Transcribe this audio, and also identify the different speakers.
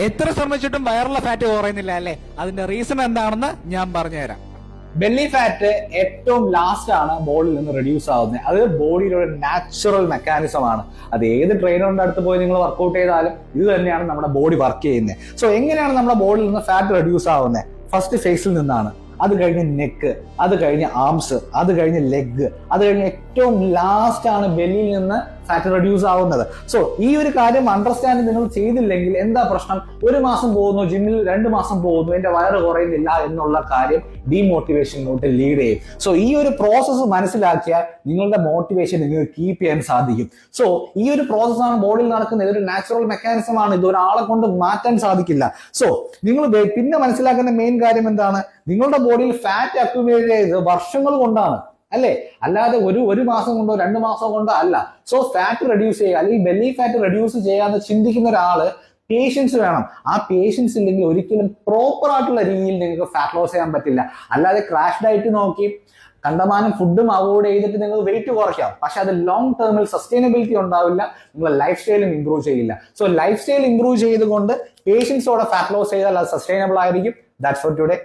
Speaker 1: എത്ര ശ്രമിച്ചിട്ടും വയറുള്ള ഫാറ്റ് കുറയുന്നില്ല അല്ലേ? അതിന്റെ റീസൺ എന്താണെന്ന് ഞാൻ പറഞ്ഞുതരാം.
Speaker 2: ബെല്ലി ഫാറ്റ് ഏറ്റവും ലാസ്റ്റ് ആണ് ബോഡിയിൽ നിന്ന് റെഡ്യൂസ് ആവുന്നത്. അത് ബോഡിയുടെ ഒരു നാച്ചുറൽ മെക്കാനിസം ആണ്. അത് ഏത് ട്രെയിനറിന്റെ അടുത്ത് പോയി നിങ്ങൾ വർക്ക്ഔട്ട് ചെയ്താലും ഇത് തന്നെയാണ് നമ്മുടെ ബോഡി വർക്ക് ചെയ്യുന്നത്. സോ എങ്ങനെയാണ് നമ്മുടെ ബോഡിയിൽ നിന്ന് ഫാറ്റ് റെഡ്യൂസ് ആവുന്നത്? ഫസ്റ്റ് ഫേസിൽ നിന്നാണ്, അത് കഴിഞ്ഞ് നെക്ക്, അത് കഴിഞ്ഞ് ആംസ്, അത് കഴിഞ്ഞ് ലെഗ്, അത് കഴിഞ്ഞ് ഏറ്റവും ലാസ്റ്റ് ആണ് ബെല്ലിയിൽ നിന്ന് ഫാറ്റ് റെഡ്യൂസ് ആവുന്നത്. സോ ഈ ഒരു കാര്യം അണ്ടർസ്റ്റാൻഡ് നിങ്ങൾ ചെയ്തില്ലെങ്കിൽ എന്താ പ്രശ്നം? ഒരു മാസം പോകുന്നു ജിമ്മിൽ, 2 മാസം പോകുന്നു, എന്റെ വയറ് കുറയുന്നില്ല എന്നുള്ള കാര്യം ഡീമോട്ടിവേഷനിലോട്ട് ലീഡ് ചെയ്യും. സോ ഈ ഒരു പ്രോസസ്സ് മനസ്സിലാക്കിയാൽ നിങ്ങളുടെ മോട്ടിവേഷൻ നിങ്ങൾക്ക് കീപ്പ് ചെയ്യാൻ സാധിക്കും. സോ ഈ ഒരു പ്രോസസ്സാണ് ബോഡിയിൽ നടക്കുന്നത്. ഇതൊരു നാച്ചുറൽ മെക്കാനിസം ആണ്. ഇത് ഒരാളെ കൊണ്ട് മാറ്റാൻ സാധിക്കില്ല. സോ നിങ്ങൾ പിന്നെ മനസ്സിലാക്കുന്ന മെയിൻ കാര്യം എന്താണ്? നിങ്ങളുടെ ബോഡിയിൽ ഫാറ്റ് അക്യുമുലേറ്റ് ചെയ്ത് വർഷങ്ങൾ കൊണ്ടാണ്, അല്ലേ? അല്ലാതെ ഒരു മാസം കൊണ്ടോ 2 മാസം കൊണ്ടോ അല്ല. സോ ഫാറ്റ് റെഡ്യൂസ് ചെയ്യുക, അല്ലെങ്കിൽ ബെല്ലി ഫാറ്റ് റെഡ്യൂസ് ചെയ്യാന്ന് ചിന്തിക്കുന്ന ഒരാള് പേഷ്യൻസ് വേണം. ആ പേഷ്യൻസ് ഇല്ലെങ്കിൽ ഒരിക്കലും പ്രോപ്പർ ആയിട്ടുള്ള രീതിയിൽ നിങ്ങൾക്ക് ഫാറ്റ് ലോസ് ചെയ്യാൻ പറ്റില്ല. അല്ലാതെ ക്രാഷ് ഡയറ്റ് നോക്കി കണ്ടമാനം ഫുഡും അവോയ്ഡ് ചെയ്തിട്ട് നിങ്ങൾ വെയിറ്റ് കുറയ്ക്കാം, പക്ഷെ അത് ലോങ് ടേമിൽ സസ്റ്റൈനബിലിറ്റി ഉണ്ടാവില്ല, നിങ്ങൾ ലൈഫ് സ്റ്റൈലും ഇംപ്രൂവ് ചെയ്യില്ല. സോ ലൈഫ് സ്റ്റൈൽ ഇംപ്രൂവ് ചെയ്തുകൊണ്ട് പേഷ്യൻസോടെ ഫാറ്റ് ലോസ് ചെയ്താൽ അത് സസ്റ്റൈനബിൾ ആയിരിക്കും. That's for today.